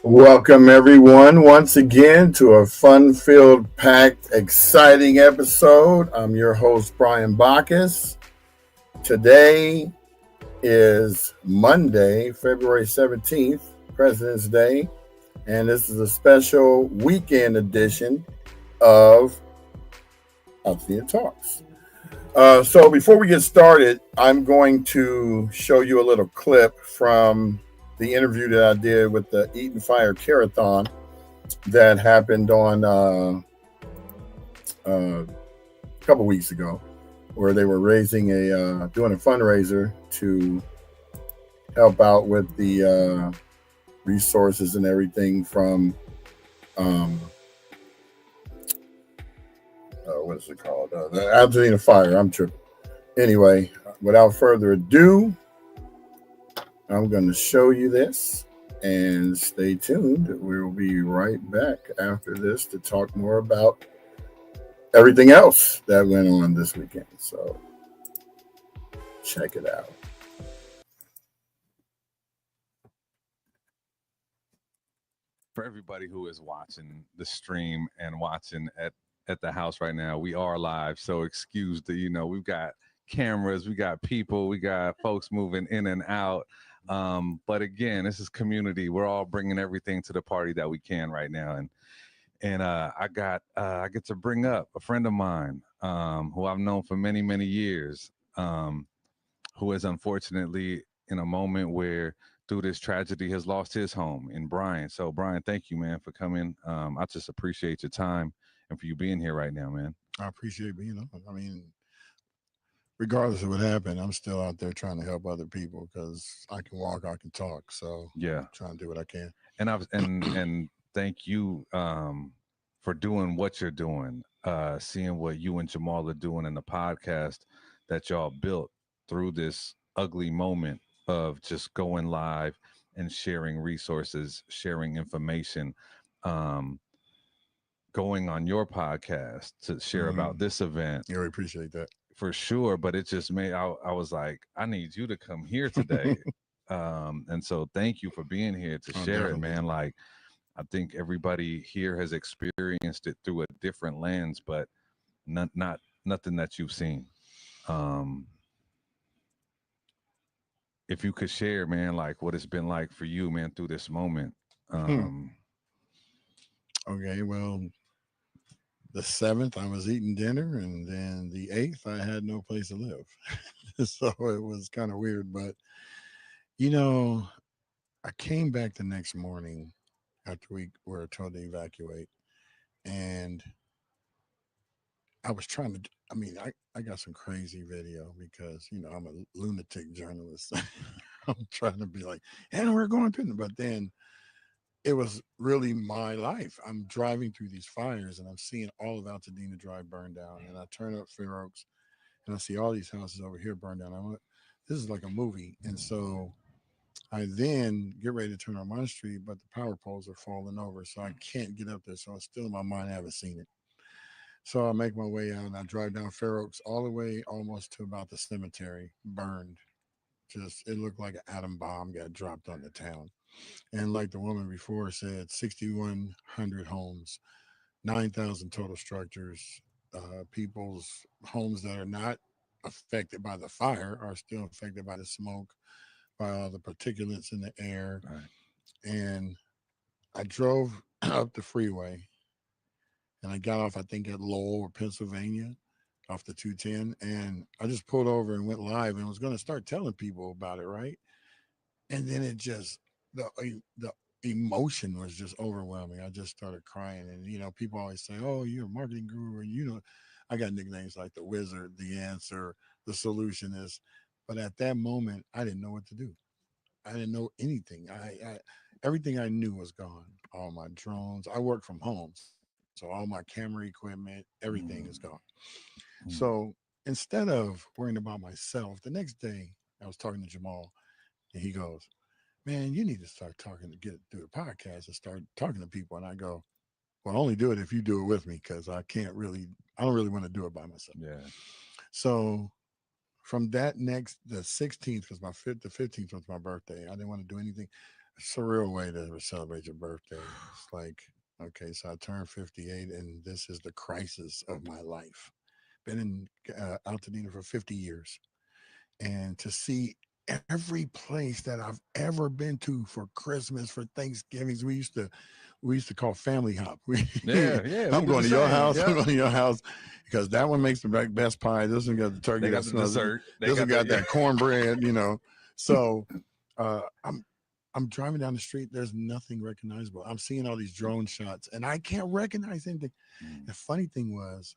Welcome, everyone, once again to a fun-filled, packed, exciting episode. I'm your host, Brian Bacchus. Today is Monday, February 17th, President's Day, and this is a special weekend edition of Althea Talks. So before we get started, I'm going to show you a little clip from the interview that I did with the Eaton Care-A-Thon that happened on a couple weeks ago, where they were doing a fundraiser to help out with the resources and everything from what is it called? The Althea Fire. I'm tripping. Anyway, without further ado, I'm going to show you this and stay tuned. We'll be right back after this to talk more about everything else that went on this weekend. So check it out. For everybody who is watching the stream and watching at the house right now, we are live. So excuse we've got cameras, we got people, we got folks moving in and out. But again, this is community. We're all bringing everything to the party that we can right now. And I get to bring up a friend of mine who I've known for many, many years, who is unfortunately in a moment where through this tragedy has lost his home in Brian. So Brian, thank you, man, for coming. I just appreciate your time and for you being here right now, man. I appreciate being on. I mean, regardless of what happened, I'm still out there trying to help other people because I can walk, I can talk. So Yeah. trying to do what I can. And and thank you for doing what you're doing, seeing what you and Jamal are doing in the podcast that y'all built through this ugly moment of just going live and sharing resources, sharing information, um, going on your podcast to share about this event. Yeah, we appreciate that. For sure, but it just made I was like, I need you to come here today. And so thank you for being here to share it, Definitely. man. Like I think everybody here has experienced it through a different lens, but not nothing that you've seen. Um, if you could share, man, like what it's been like for you, man, through this moment. Hmm. Um, Okay, well, the 7th, I was eating dinner, and then the 8th, I had no place to live. So it was kind of weird. But, you know, I came back the next morning after we were told to evacuate, and I was trying to. I mean, I got some crazy video because I'm a lunatic journalist. I'm trying to be like, and we're going through them, but then it was really my life. I'm driving through these fires and I'm seeing all of Altadena Drive burn down, and I turn up Fair Oaks and I see all these houses over here burn down. I went, this is like a movie, and so I then get ready to turn on my street, but the power poles are falling over, so I can't get up there. So it's still in my mind. I haven't seen it. So I make my way out and I drive down Fair Oaks all the way almost to about the cemetery, burned. Just it looked like an atom bomb got dropped on the town. And like the woman before said, 6,100 homes, 9,000 total structures. People's homes that are not affected by the fire are still affected by the smoke, by all the particulates in the air. right. And I drove up the freeway and I got off, I think, at Lowell or Pennsylvania off the 210. And I just pulled over and went live and was going to start telling people about it, right? And then it just, the emotion was just overwhelming. I just started crying. And, people always say, oh, you're a marketing guru. And, I got nicknames like the wizard, the answer, the solutionist. But at that moment, I didn't know what to do. I didn't know anything. Everything I knew was gone. All my drones. I work from home, so all my camera equipment, everything is gone. Mm, So mm, instead of worrying about myself, the next day I was talking to Jamal, and he goes, "Man, you need to start talking to get through the podcast and start talking to people." And I go, "Well, only do it if you do it with me because I can't really. I don't really want to do it by myself." yeah. So from that next the 16th was the 15th was my birthday. I didn't want to do anything. A surreal way to celebrate your birthday. It's like, okay, so I turned 58, and this is the crisis of my life. Been in Altadena for 50 years, and to see every place that I've ever been to for Christmas, for Thanksgivings, we used to call family hop. Yeah, yeah, we I'm do the going to your same. house. I'm Yep. going to your house because that one makes the best pie. This one got the turkey They that got the smells. dessert. They This one got got the that cornbread. So I'm driving down the street. There's nothing recognizable. I'm seeing all these drone shots, and I can't recognize anything. Mm. The funny thing was,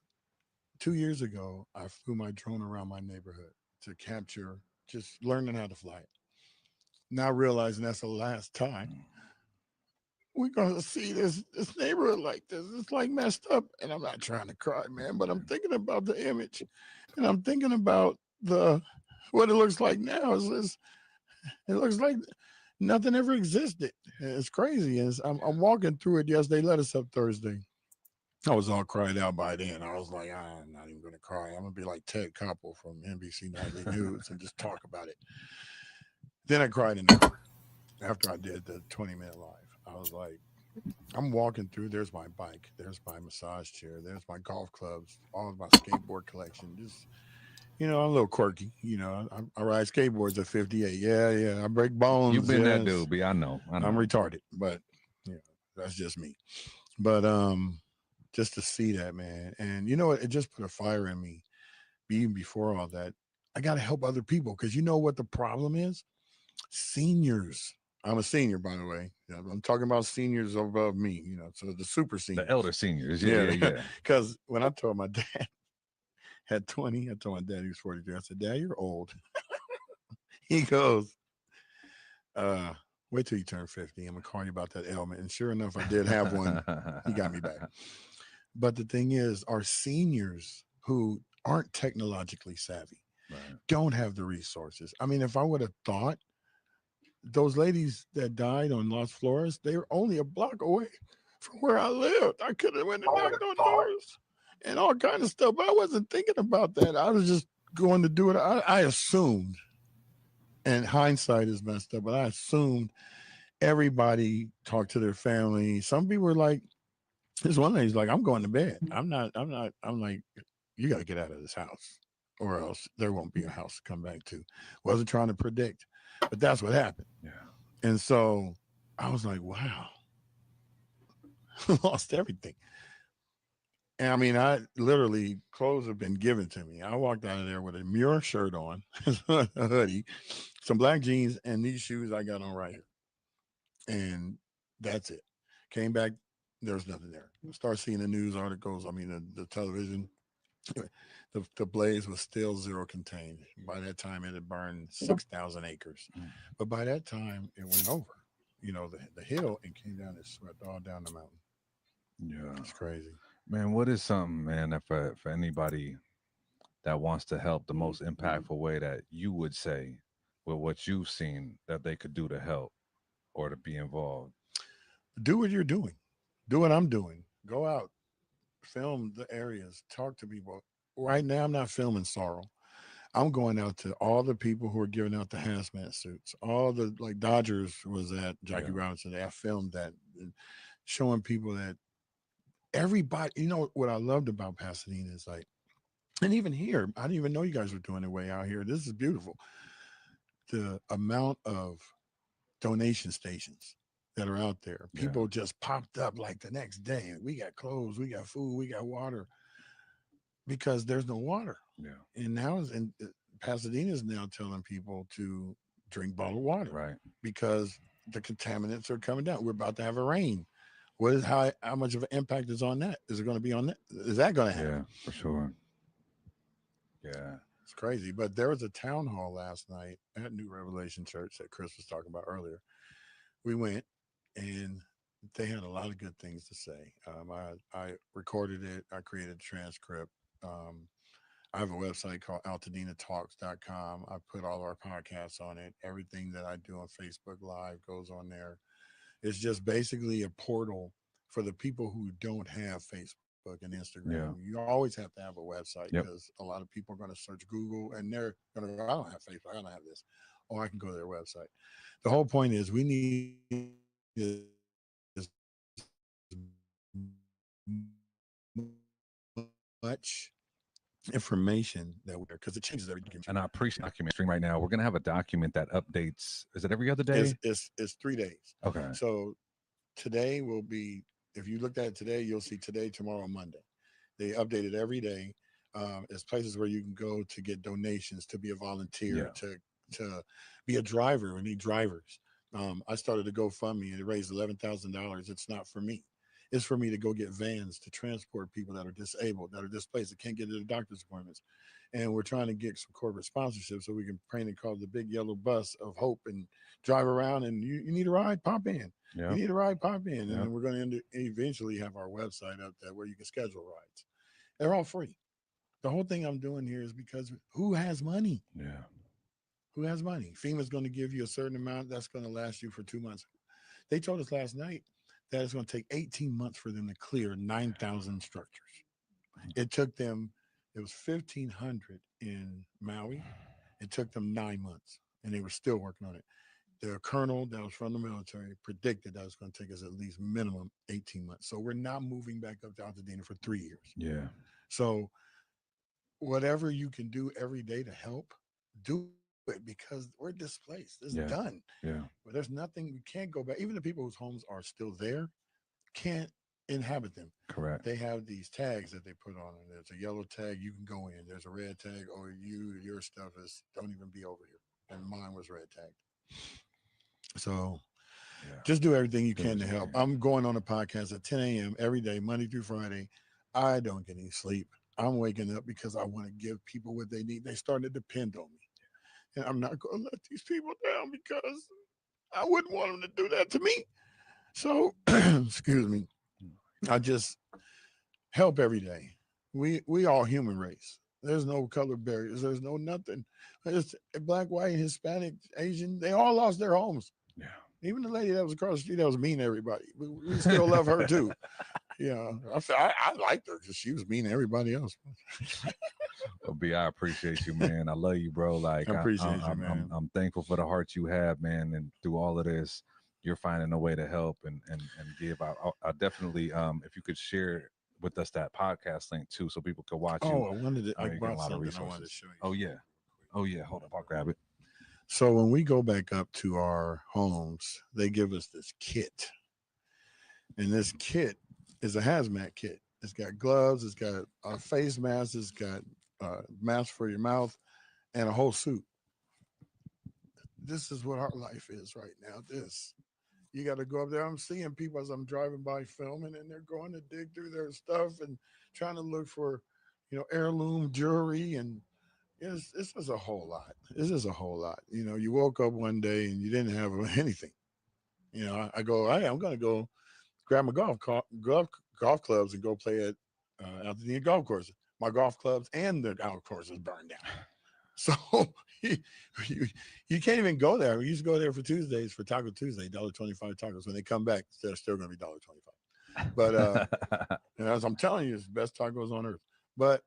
2 years ago, I flew my drone around my neighborhood to capture, just learning how to fly it. Now realizing that's the last time we're gonna see this neighborhood like this. It's like messed up, and I'm not trying to cry, man, but I'm thinking about the image, and I'm thinking about the what it looks like now. It looks like nothing ever existed. It's crazy. I'm walking through it yesterday. They let us up Thursday. I was all cried out by then. I was like, I'm not even going to cry. I'm going to be like Ted Koppel from NBC Nightly News and just talk about it. Then I cried in the car after I did the 20-minute live. I was like, I'm walking through. There's my bike. There's my massage chair. There's my golf clubs. All of my skateboard collection. Just, I'm a little quirky. I ride skateboards at 58. Yeah, yeah. I break You've bones. been that Yes. dude, B. I know. I I'm know. retarded, but yeah, that's just me. But just to see that, man, and you know what, it just put a fire in me. Even before all that, I got to help other people because you know what the problem is? Seniors. I'm a senior, by the way. Yeah, I'm talking about seniors above me. So the super The seniors. elder seniors. Yeah, Yeah, yeah, yeah. because when I told my dad at 20, I told my dad he was 43. I said, "Dad, you're old." He goes, "Wait till you turn 50. I'm gonna call you about that ailment." And sure enough, I did have one. He got me back. But the thing is, our seniors who aren't technologically savvy Right. don't have the resources. I mean, if I would have thought those ladies that died on Las Flores, they were only a block away from where I lived. I could have went and knocked on doors and all kind of stuff. But I wasn't thinking about that. I was just going to do it. I assumed, and hindsight is messed up, but I assumed everybody talked to their family. Some people were like, this one lady's like, I'm going to bed. I'm like, you got to get out of this house or else there won't be a house to come back to. Wasn't trying to predict, but that's what happened. Yeah. And so I was like, wow, lost everything. And I mean, I literally, clothes have been given to me. I walked out of there with a Muir shirt on, a hoodie, some black jeans, and these shoes I got on right here. And that's it. Came back, there's nothing there. Start seeing the news articles. I mean, the television. The blaze was still zero contained. By that time, it had burned 6,000 acres. Mm. But by that time, it went over, the hill and came down and swept all down the mountain. Yeah. It's crazy. Man, what is something, man, that for anybody that wants to help, the most impactful way that you would say with what you've seen that they could do to help or to be involved? Do what you're doing. Do what I'm doing. Go out, film the areas, talk to people. Right now, I'm not filming sorrow. I'm going out to all the people who are giving out the hazmat suits. All the like Dodgers was at Jackie Yeah. Robinson. I filmed that, and showing people that everybody. You know what I loved about Pasadena is like, and even here, I didn't even know you guys were doing it way out here. This is beautiful. The amount of donation stations that are out there. Yeah. People just popped up like the next day. We got clothes, we got food, we got water because there's no water. Yeah. And now Pasadena is now telling people to drink bottled water Right. because the contaminants are coming down. We're about to have a rain. What is how much of an impact is on that? Is it going to be on that? Is that going to happen? Yeah, for sure. Yeah. It's crazy. But there was a town hall last night at New Revelation Church that Chris was talking about earlier. We went and they had a lot of good things to say. I recorded it. I created a transcript. Um, I have a website called altadenatalks.com. I put all our podcasts on it. Everything that I do on Facebook Live goes on there. It's just basically a portal for the people who don't have Facebook. Facebook and Instagram. Yeah. You always have to have a website Yep. because a lot of people are going to search Google and they're going to go, I don't have Facebook, I don't have this. Or I can go to their website. The whole point is we need as much information that we're because it changes every document. And I appreciate document stream right now. We're gonna have a document that updates. Is it every other day? It's 3 days. Okay. So today will be, if you looked at it today, you'll see today, tomorrow, Monday. They update it every day. There's places where you can go to get donations, to be a volunteer, to be a driver. We need drivers. I started a GoFundMe and it raised $11,000. It's not for me. It's for me to go get vans to transport people that are disabled, that are displaced, that can't get to their doctor's appointments. And we're trying to get some corporate sponsorship so we can paint it called the big yellow bus of hope and drive around. And you need a ride, pop in. Yeah. You need a ride, pop in. And Yeah. then we're going to eventually have our website up there where you can schedule rides. They're all free. The whole thing I'm doing here is because who has money? Yeah. Who has money? FEMA's going to give you a certain amount that's going to last you for 2 months. They told us last night that it's going to take 18 months for them to clear 9,000 structures. It took them, it was 1,500 in Maui. It took them 9 months, and they were still working on it. The colonel that was from the military predicted that was going to take us at least minimum 18 months. So we're not moving back up to Altadena for 3 years. Yeah. So whatever you can do every day to help, do it because we're displaced. It's done. Yeah. But there's nothing, we can't go back. Even the people whose homes are still there can't inhabit them. Correct. They have these tags that they put on, and there's a yellow tag, you can go in. There's a red tag, or your stuff is don't even be over here. And mine was red tagged. So just do everything you can to help. I'm going on a podcast at 10 a.m. every day, Monday through Friday. I don't get any sleep. I'm waking up because I want to give people what they need. They're starting to depend on me. And I'm not going to let these people down because I wouldn't want them to do that to me. So, excuse me. I just help every day. We all human race. There's no color barriers. There's no nothing. It's black, white, Hispanic, Asian. They all lost their homes. Yeah. Even the lady that was across the street that was mean to everybody. We still love her too. Yeah, I liked her because she was mean to everybody else. Well, B, I appreciate you, man. I love you, bro. Like, I appreciate you, man. I'm thankful for the heart you have, man. And through all of this, you're finding a way to help and give. I definitely, if you could share with us that podcast link too, so people could watch you. Oh, I wanted to. I you get brought a lot of something I wanted to resources. show you. Oh yeah, oh yeah. Hold up, I'll grab it. So when we go back up to our homes, they give us this kit, and this kit is a hazmat kit. It's got gloves, it's got a face mask, it's got a mask for your mouth, and a whole suit. This is what our life is right now. You got to go up there. I'm seeing people as I'm driving by filming, and they're going to dig through their stuff and trying to look for, heirloom jewelry, and this is a whole lot. This is a whole lot. You woke up one day and you didn't have anything. I go, hey, I'm going to go grab my golf clubs and go play at Altadena golf course. My golf clubs and the golf course is burned down. So you can't even go there. We used to go there for Tuesdays for Taco Tuesday, $1.25 tacos. When they come back, they're still going to be $1.25. But as I'm telling you, it's the best tacos on earth. But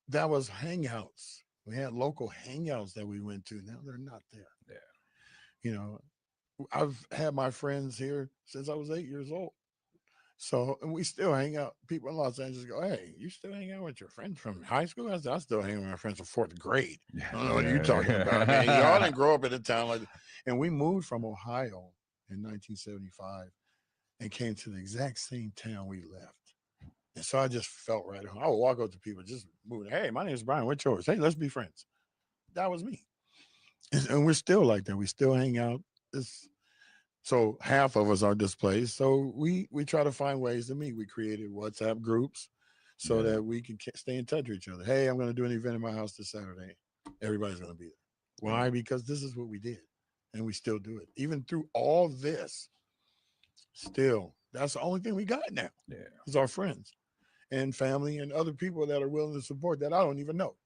that was hangouts. We had local hangouts that we went to. Now they're not there. Yeah. I've had my friends here since I was 8 years old. So, and we still hang out. People in Los Angeles go, hey, you still hang out with your friends from high school? I said, I still hang with my friends from fourth grade. Yeah. I don't know what you're talking about, man. Y'all didn't grow up in a town like that. And we moved from Ohio in 1975 and came to the exact same town we left. And so I just felt right. I would walk up to people, just moving. Hey, my name is Brian. What's yours? Hey, let's be friends. That was me. And we're still like that. We still hang out. So half of us are displaced. So we try to find ways to meet. We created WhatsApp groups so that we can stay in touch with each other. Hey, I'm going to do an event in my house this Saturday. Everybody's going to be there. Why? Because this is what we did. And we still do it. Even through all this, still, that's the only thing we got now. Yeah. Is our friends and family and other people that are willing to support that I don't even know.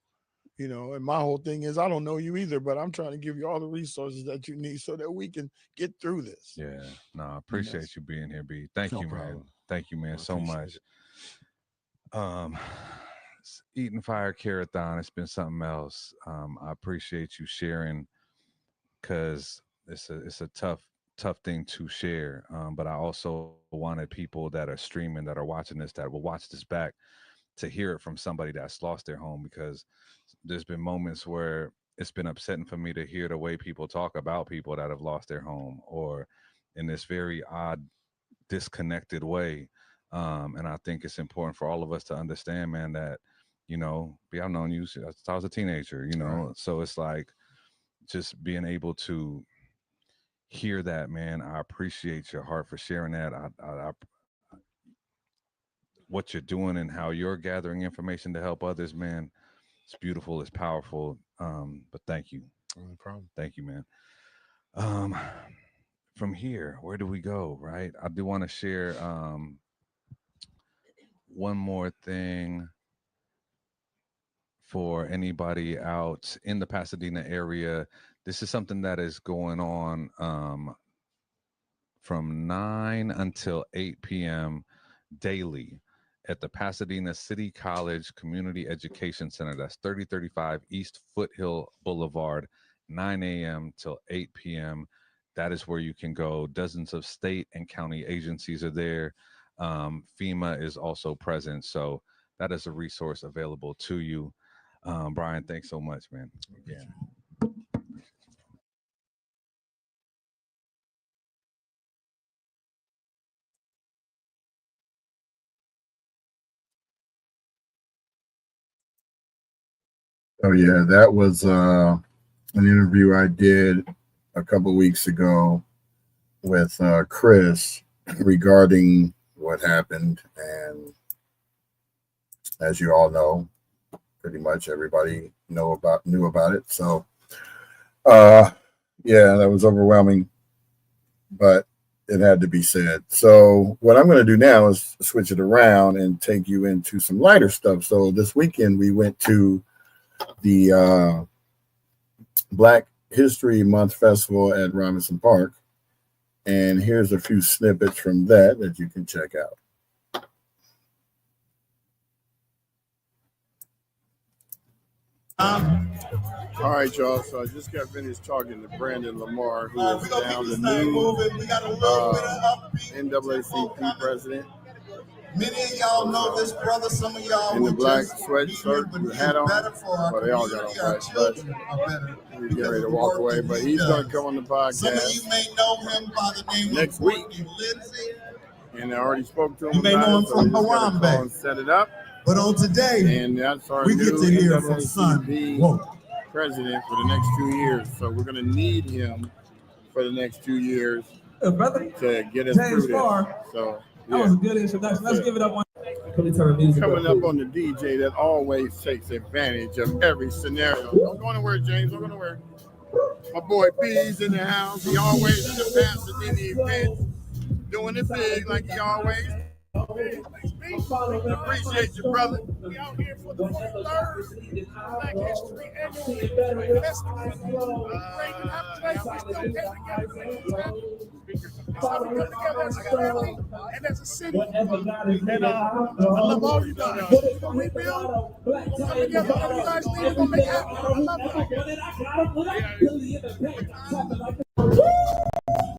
And my whole thing is I don't know you either, but I'm trying to give you all the resources that you need so that we can get through this. Yeah. No, I appreciate you being here, B. Thank you, man. Problem. Thank you, man, so much. Um, Eaton Fire Care-A-Thon. It's been something else. I appreciate you sharing because it's a tough thing to share. But I also wanted people that are streaming, that are watching this, that will watch this back, to hear it from somebody that's lost their home, because there's been moments where it's been upsetting for me to hear the way people talk about people that have lost their home, or in this very odd, disconnected way. And I think it's important for all of us to understand, man, that, I've known you since I was a teenager, Right. so it's like just being able to hear that, man. I appreciate your heart for sharing that. What you're doing and how you're gathering information to help others, man. It's beautiful. It's powerful. But thank you. No problem. Thank you, man. Um, from here, where do we go? Right. I do want to share one more thing for anybody out in the Pasadena area. This is something that is going on from 9 until 8 p.m. daily at the Pasadena City College Community Education Center. That's 3035 East Foothill Boulevard, 9 a.m. till 8 p.m. That is where you can go. Dozens of state and county agencies are there. FEMA is also present. So that is a resource available to you. Brian, thanks so much, man. Yeah. Oh yeah, that was an interview I did a couple weeks ago with Chris regarding what happened, and as you all know, pretty much everybody knew about it. So, uh, yeah, that was overwhelming, but it had to be said. So, what I'm going to do now is switch it around and take you into some lighter stuff. So, this weekend we went to the Black History Month Festival at Robinson Park. And here's a few snippets from that you can check out. All right, y'all. So I just got finished talking to Brandon Lamar, who is now the new NAACP president. Many of y'all know this brother. Some of y'all in the black sweatshirt with a hat on. Well, they all got on white, but he's getting ready to walk away. But he's going to come on the podcast. Some of you may know him by the name next of week. And I already spoke to him. You may know him from Harambe. And set it up. But on today, and that's our we new get to hear from Son president for the next 2 years. So we're going to need him for the next 2 years to get us through this. So that was a good introduction. Let's give it up one. Coming up on the DJ that always takes advantage of every scenario. Don't go anywhere, James. Don't go anywhere. My boy B's in the house. He always in the Pasadena event, doing it big like he always. Appreciate you, brother. We out here for the 43rd Black History Annual Festival. That's how we come together as a family and as a city. And I love all you guys. We're going to rebuild. We're going to come together. Whatever you guys need, we're going to make it happen. I love you.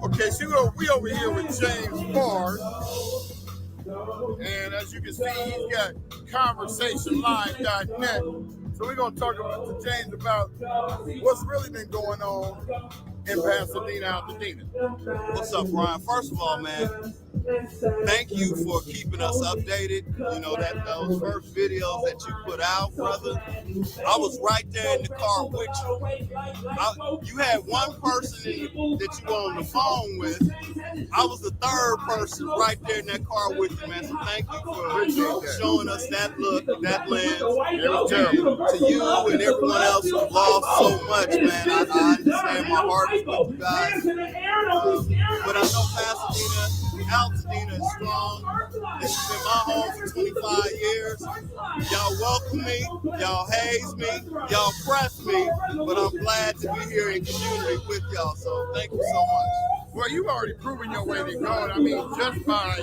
Okay, so we over here with James Bard. And as you can see, he's got conversationlive.net. So we're going to talk to James about what's really been going on in Pasadena, Altadena. What's up, Brian? First of all, man, thank you for keeping us updated. You know, those first videos that you put out, brother, I was right there in the car with you. You had one person that you were on the phone with. I was the third person right there in that car with you, man. So thank you for showing us that look, that lens. It was terrible. To you and everyone else who lost so much, man. I understand, my heart is with you guys. But I know Altadena is strong. This has been my home for 25 years. Y'all welcome me, y'all haze me, y'all press me, but I'm glad to be here in community with y'all. So thank you so much. Well, you've already proven your way to God. I mean, just by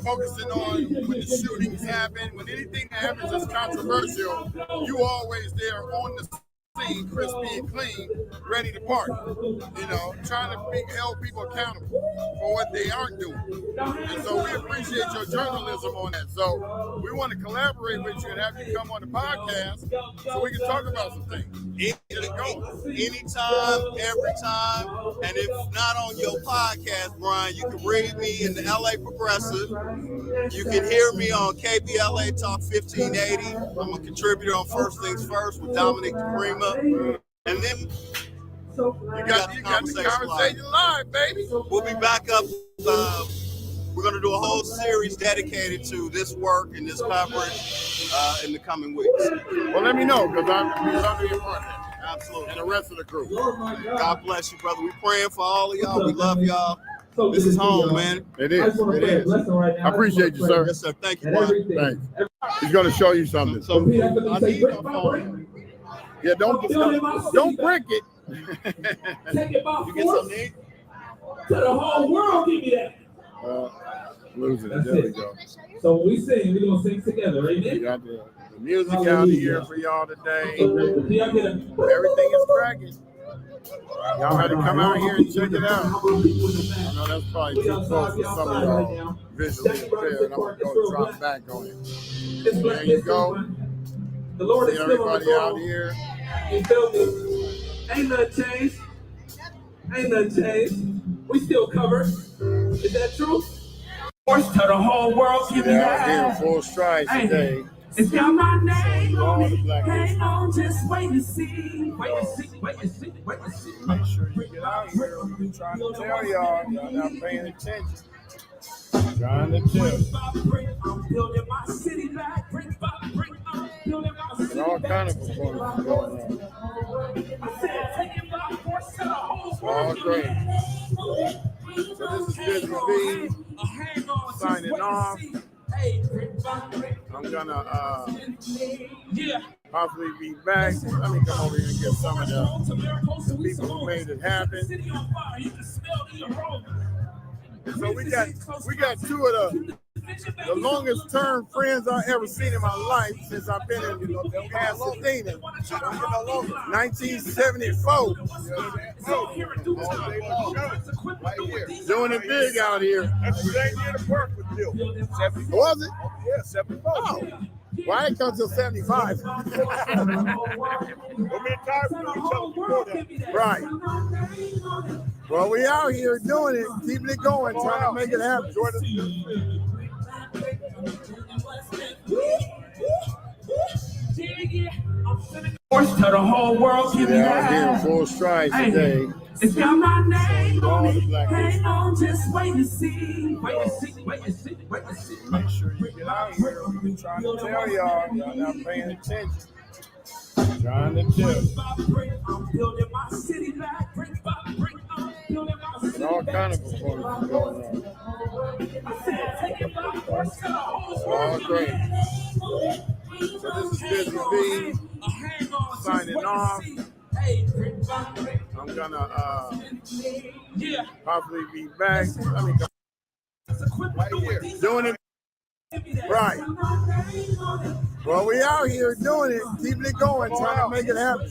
focusing on when the shootings happen, when anything that happens that's controversial, you always there on the scene, crispy and clean, ready to party. You know, trying to hold people accountable for what they aren't doing. And so we appreciate your journalism on that. So we want to collaborate with you and have you come on the podcast so we can talk about some things. Anytime, every time. And if not on your podcast, Brian, you can read me in the LA Progressive. You can hear me on KBLA Talk 1580. I'm a contributor on First Things First with Dominic DePrima. And then you got the conversation live, baby. We'll be back up. We're going to do a whole series dedicated to this work and this coverage in the coming weeks. Well, let me know, because I'm your partner. Absolutely. And the rest of the group. God bless you, brother. We're praying for all of y'all. We love y'all. This is home, man. It is. It is. I appreciate you, sir. Yes, sir. Thank you, Brian. Thanks. He's going to show you something. So I need my phone. Yeah, don't break it. Take it by You get something to eat? to the whole world. Give me that. Losing it. There we go. So when we sing, we're gonna sing together. We Amen. got the music out here for y'all today. Do y'all get a Everything is cracking. Y'all got to come out here and check it out. I know that's probably too close for some of y'all visually impaired. I'm going to go drop back on it. There you go. The Lord See is still on everybody the out throne. here. You feel me? Ain't nothing changed. Ain't nothing changed. We still covered. Is that true? Force to the whole world. Give me Out here that. full stride today. It's got my name All on the it. black Hang on, just wait and see. Wait and see. Wait and see. Wait and see. Make sure you get out here. I'm trying to tell y'all not paying attention. Trying to tell you. I'm building my city back. Brick by brick. I'm building my And city all back. kind of performances going on. I said, take it by force to the whole All world. great. So this is Business B signing off. I'm gonna possibly be back. Let me come over here and get some of the people who made it happen. So we got two of the longest term friends I've ever seen in my life since I've been in Pasadena. 1974. Doing it big out here. That's the same year the park was built. Was it? Yeah, 74. Oh. Well, I didn't come till 75. We've been tired from each other before that. Right. Well, we out here doing it, keeping it going, trying to make it happen. Force to the whole world. Give me Out here that. full stride today. It's got my name All on the it. black Hang on, just wait and see. Wait and see. Wait and see. Wait and see. Make sure you get out here. I'm trying to tell y'all not paying attention. Trying to tell you. I'm building my city back. Brick by brick. I'm building my city And all back. kind of performances going on. I said, take it by force to the whole All world. great. So this is Business B signing off. I'm gonna possibly be back. Let me go. Doing it right. Well, we out here doing it, keeping it going, trying to make it happen.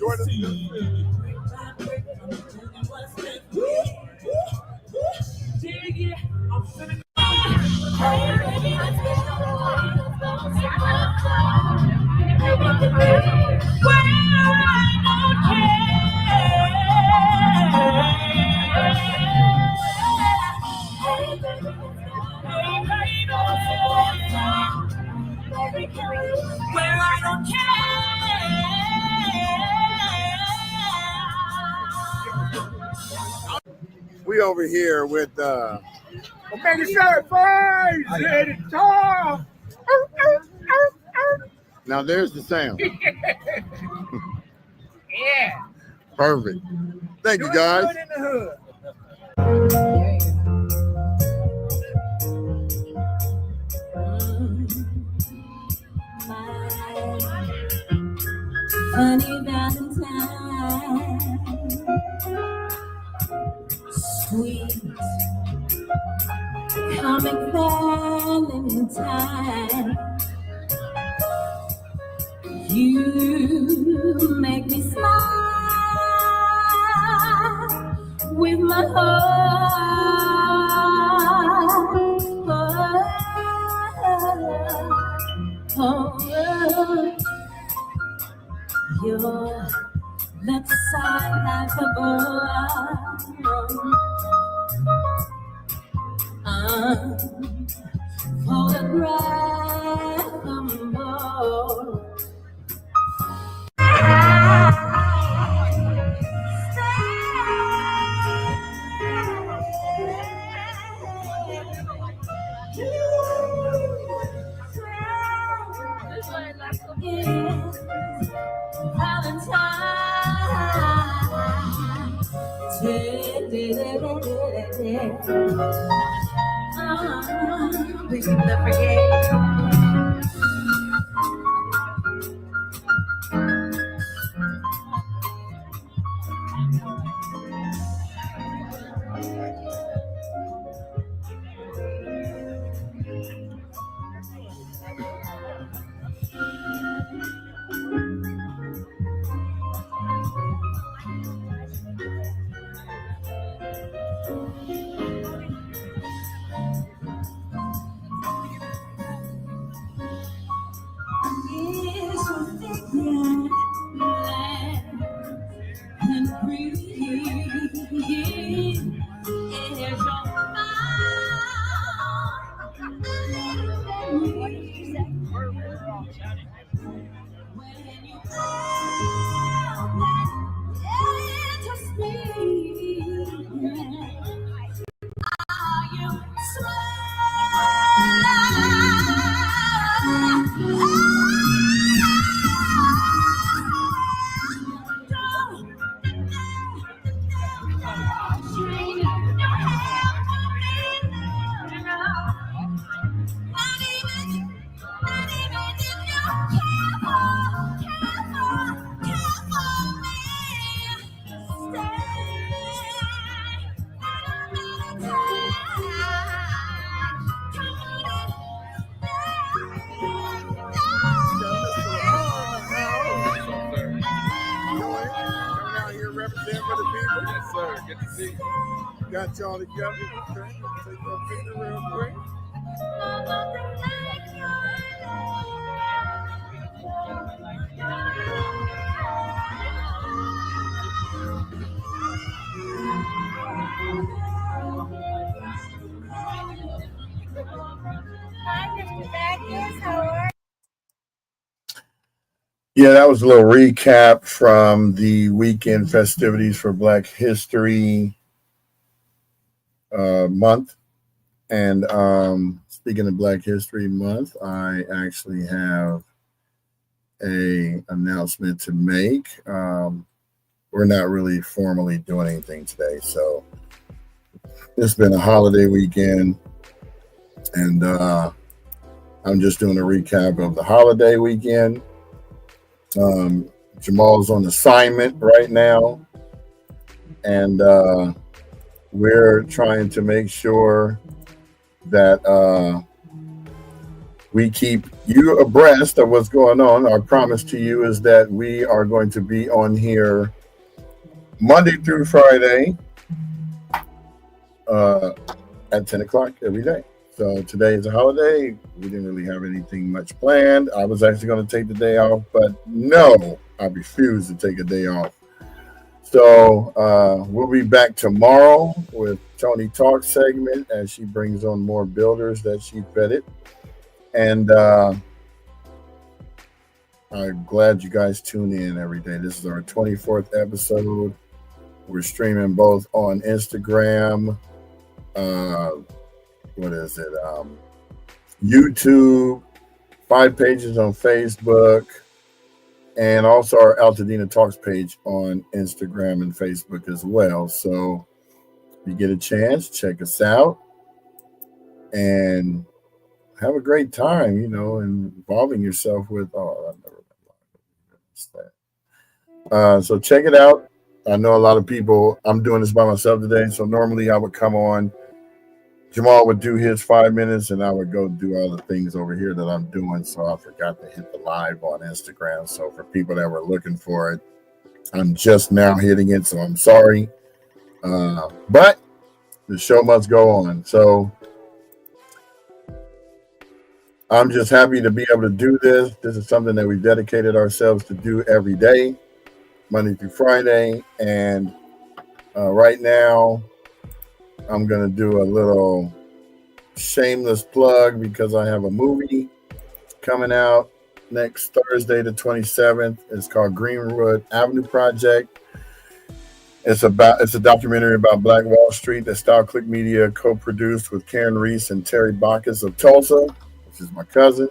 We over here with now there's the sound. Yeah. Perfect. Thank you guys. Good in the hood. Funny Valentine, sweet coming Valentine. You make me smile with my heart. Your lips are like a photograph. We can never forget. Got y'all together. Okay. Take your picture real quick. Yeah, that was a little recap from the weekend festivities for Black History Month. And speaking of Black History Month, I actually have a announcement to make. We're not really formally doing anything today, so it's been a holiday weekend, and I'm just doing a recap of the holiday weekend. Jamal's on assignment right now, and we're trying to make sure that we keep you abreast of what's going on. Our promise to you is that we are going to be on here Monday through Friday at 10 o'clock every day. So today is a holiday. We didn't really have anything much planned. I was actually going to take the day off, but no, I refuse to take a day off. So we'll be back tomorrow with Tony Talk segment as she brings on more builders that she vetted. And I'm glad you guys tune in every day. This is our 24th episode. We're streaming both on Instagram, YouTube, 5 pages on Facebook, and also our Altadena Talks page on Instagram and Facebook as well. So if you get a chance, check us out and have a great time, involving yourself with, so check it out. I know a lot of people, I'm doing this by myself today. So normally I would come on Jamal would do his 5 minutes, and I would go do all the things over here that I'm doing. So I forgot to hit the live on Instagram. So for people that were looking for it, I'm just now hitting it. So I'm sorry. But the show must go on. So I'm just happy to be able to do this. This is something that we've dedicated ourselves to do every day, Monday through Friday. And right now, I'm going to do a little shameless plug because I have a movie coming out next Thursday, the 27th. It's called Greenwood Avenue Project. It's a documentary about Black Wall Street that Style Click Media co-produced with Karen Reese and Terry Bacchus of Tulsa, which is my cousin.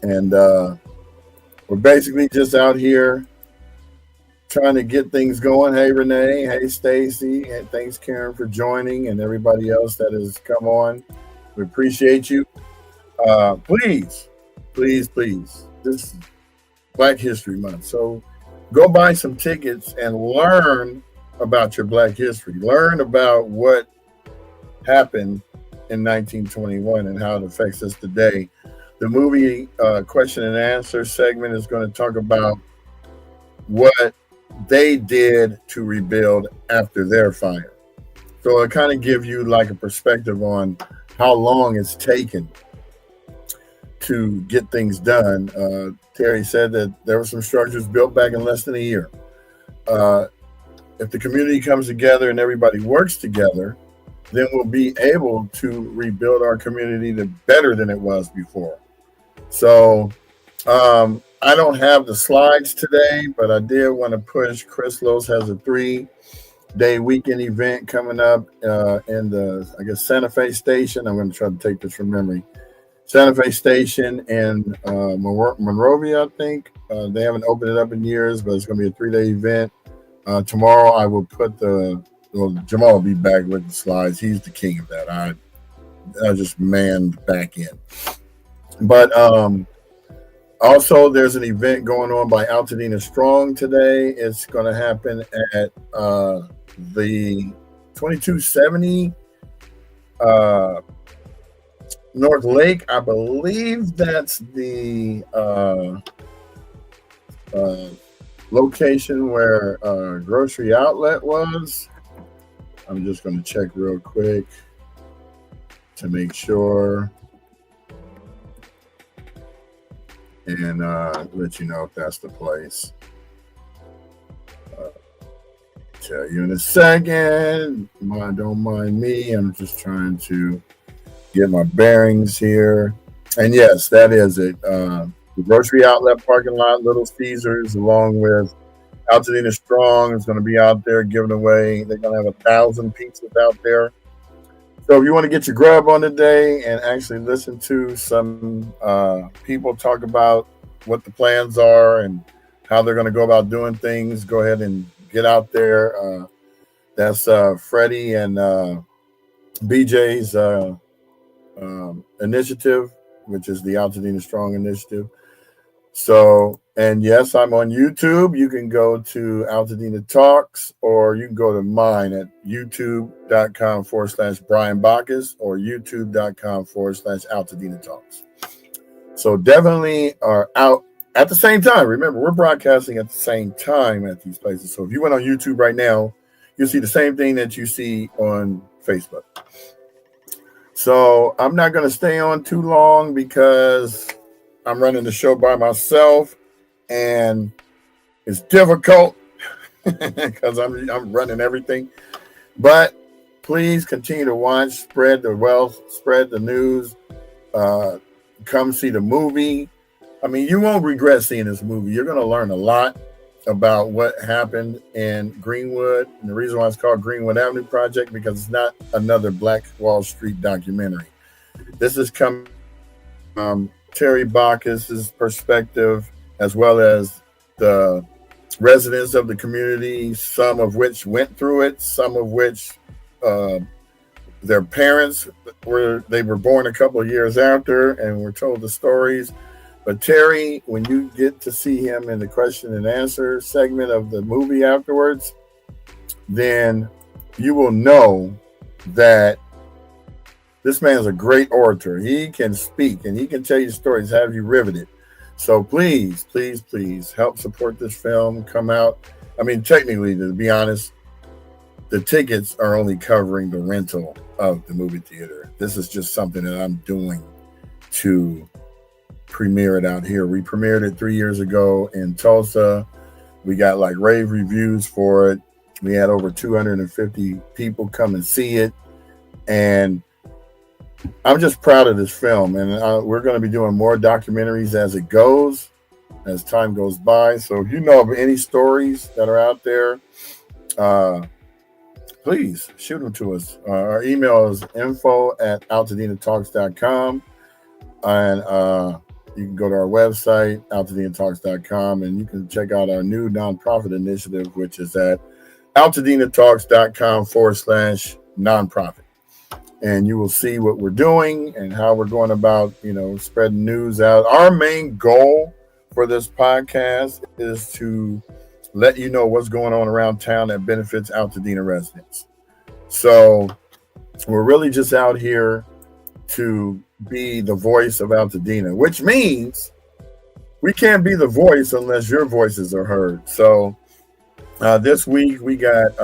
And we're basically just out here trying to get things going. Hey, Renee. Hey, Stacy. And thanks, Karen, for joining, and everybody else that has come on. We appreciate you. Please. This is Black History Month. So go buy some tickets and learn about your Black history. Learn about what happened in 1921 and how it affects us today. The movie question and answer segment is going to talk about what they did to rebuild after their fire. So it kind of gives you like a perspective on how long it's taken to get things done. Terry said that there were some structures built back in less than a year. If the community comes together and everybody works together, then we'll be able to rebuild our community to better than it was before. So I don't have the slides today, but I did want to push. Chris Loos has a 3-day weekend event coming up in the, I guess, Santa Fe Station. I'm going to try to take this from memory. Santa Fe Station in Monrovia, I think. They haven't opened it up in years, but it's going to be a 3-day event. Tomorrow I will put Jamal will be back with the slides. He's the king of that. I just manned back in. But also there's an event going on by Altadena Strong today. It's going to happen at the 2270 North Lake. I believe that's the location where Grocery Outlet was. I'm just going to check real quick to make sure and let you know if that's the place. Tell you in a second. Don't mind me. I'm just trying to get my bearings here. And yes, that is it. The Grocery Outlet parking lot, Little Caesars, along with Altadena Strong is going to be out there giving away. They're going to have 1,000 pizzas out there. So if you want to get your grub on today and actually listen to some people talk about what the plans are and how they're going to go about doing things, go ahead and get out there. That's Freddie and BJ's initiative, which is the Altadena Strong initiative. So, and yes, I'm on YouTube. You can go to Altadena Talks, or you can go to mine at youtube.com/Brian Bacchus or youtube.com/Altadena Talks. So definitely are out at the same time. Remember, we're broadcasting at the same time at these places. So if you went on YouTube right now, you'll see the same thing that you see on Facebook. So I'm not going to stay on too long because I'm running the show by myself, and it's difficult because I'm running everything. But please continue to watch, spread the wealth, spread the news. Come see the movie. I mean, you won't regret seeing this movie. You're going to learn a lot about what happened in Greenwood. And the reason why it's called Greenwood Avenue Project, because it's not another Black Wall Street documentary. This is coming from Terry Bacchus's perspective, as well as the residents of the community, some of which went through it, some of which their parents were born a couple of years after and were told the stories. But Terry, when you get to see him in the question and answer segment of the movie afterwards, then you will know that This man is a great orator. He can speak and he can tell you stories, have you riveted. So please, please, please help support this film. Come out. I mean, technically, to be honest, the tickets are only covering the rental of the movie theater. This is just something that I'm doing to premiere it out here. We premiered it 3 years ago in Tulsa. We got like rave reviews for it. We had over 250 people come and see it. And I'm just proud of this film. And we're going to be doing more documentaries as it goes, as time goes by. So if you know of any stories that are out there, please shoot them to us. Our email is info@altadinatalks.com. And you can go to our website, altadinatalks.com, and you can check out our new nonprofit initiative, which is at altadinatalks.com/nonprofit. And you will see what we're doing and how we're going about, spreading news out. Our main goal for this podcast is to let you know what's going on around town that benefits Altadena residents. So we're really just out here to be the voice of Altadena, which means we can't be the voice unless your voices are heard. So this week we got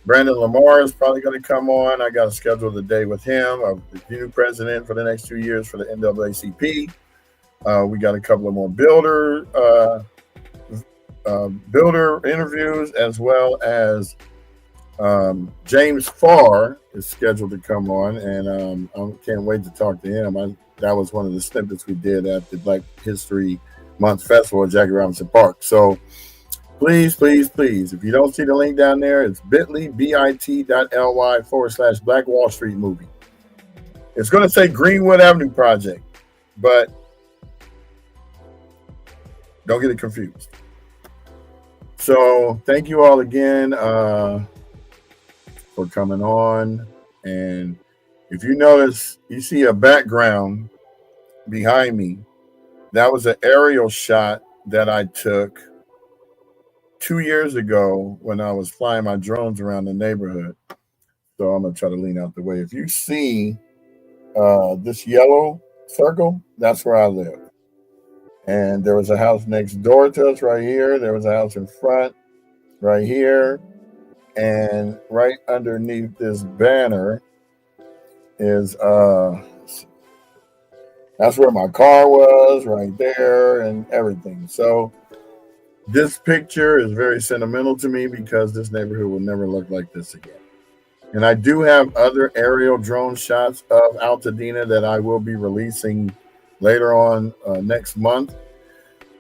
Brandon Lamar is probably going to come on. I got to schedule the day with him. The new president for the next 2 years for the NAACP. We got a couple of more builder interviews, as well as James Farr is scheduled to come on, and I can't wait to talk to him. That was one of the snippets we did at the Black History Month Festival at Jackie Robinson Park. So please, please, please, if you don't see the link down there, it's bit.ly/Black Wall Street movie. It's going to say Greenwood Avenue Project, but don't get it confused. So thank you all again for coming on. And if you notice, you see a background behind me. That was an aerial shot that I took 2 years ago when I was flying my drones around the neighborhood. So I'm going to try to lean out the way. If you see this yellow circle, that's where I live. And there was a house next door to us right here. There was a house in front right here. And right underneath this banner is that's where my car was, right there, and everything. So this picture is very sentimental to me because this neighborhood will never look like this again. And I do have other aerial drone shots of Altadena that I will be releasing later on next month,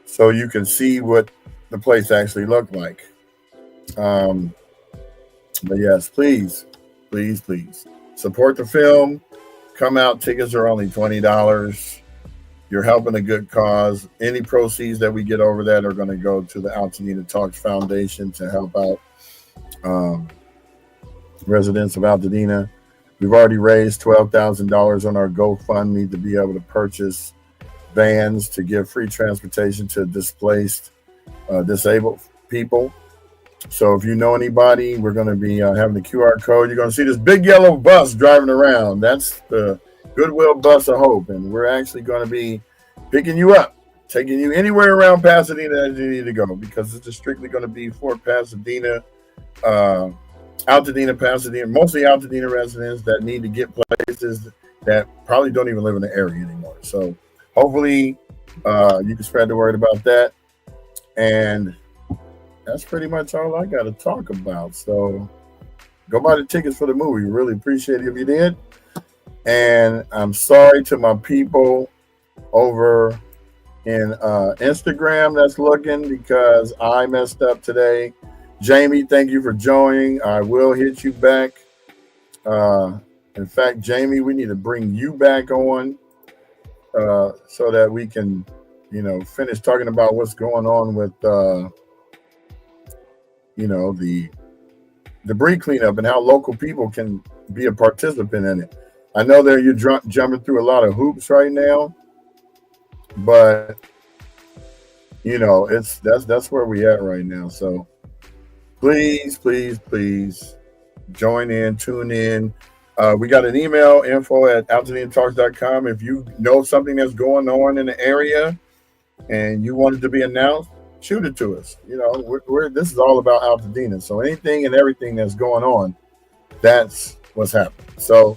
so you can see what the place actually looked like. But yes, please, please, please support the film. Come out. Tickets are only $20. You're helping a good cause. Any proceeds that we get over that are going to go to the Altadena Talks Foundation to help out residents of Altadena. We've already raised $12,000 on our GoFundMe to be able to purchase vans to give free transportation to displaced, disabled people. So if you know anybody, we're going to be having the QR code. You're going to see this big yellow bus driving around. That's the Goodwill Bus of Hope. And we're actually going to be picking you up, taking you anywhere around Pasadena that you need to go, because it's just strictly going to be for Pasadena, Altadena, Pasadena, mostly Altadena residents that need to get places that probably don't even live in the area anymore. So hopefully you can spread the word about that. And that's pretty much all I got to talk about. So go buy the tickets for the movie. Really appreciate it if you did. And I'm sorry to my people over in Instagram that's looking, because I messed up today. Jamie, thank you for joining. I will hit you back. In fact, Jamie, we need to bring you back on so that we can, finish talking about what's going on with, the debris cleanup and how local people can be a participant in it. I know that you're jumping through a lot of hoops right now, but that's where we at right now. So please, please, please join in, tune in. We got an email, info@altitudetalks.com. If you know something that's going on in the area and you want it to be announced, shoot it to us. You know, this is all about Altadena. So anything and everything that's going on, that's what's happening. So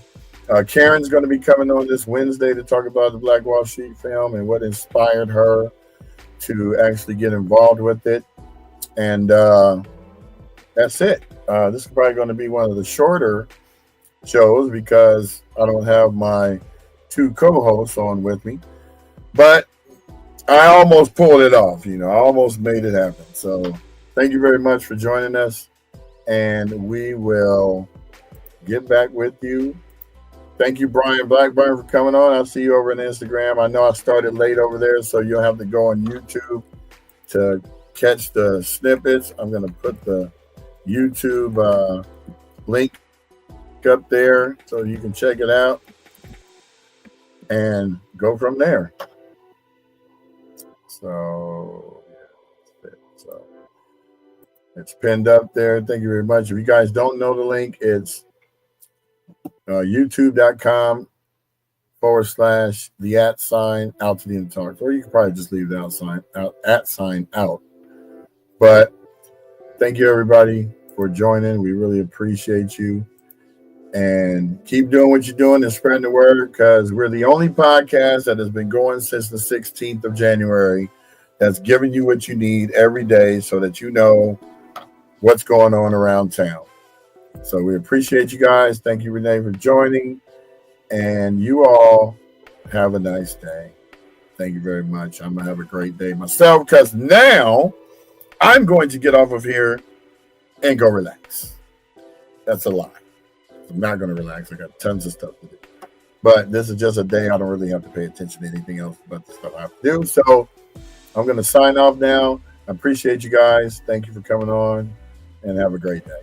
Karen's going to be coming on this Wednesday to talk about the Black Wall Street film and what inspired her to actually get involved with it. And that's it. This is probably going to be one of the shorter shows because I don't have my two co-hosts on with me. But I almost pulled it off. You know, I almost made it happen. So thank you very much for joining us. And we will get back with you. Thank you, Brian Blackburn, for coming on. I'll see you over on Instagram. I know I started late over there, so you'll have to go on YouTube to catch the snippets. I'm going to put the YouTube link up there so you can check it out and go from there. So it's pinned up there. Thank you very much. If you guys don't know the link, it's youtube.com/the @Altadena Talks, or you can probably just leave the @ out. But thank you everybody for joining. We really appreciate you, and keep doing what you're doing and spreading the word, because we're the only podcast that has been going since the 16th of January that's giving you what you need every day so that you know what's going on around town. So we appreciate you guys. Thank you, Renee, for joining. And you all have a nice day. Thank you very much. I'm going to have a great day myself, because now I'm going to get off of here and go relax. That's a lie. I'm not going to relax. I got tons of stuff to do. But this is just a day I don't really have to pay attention to anything else but the stuff I have to do. So I'm going to sign off now. I appreciate you guys. Thank you for coming on, and have a great day.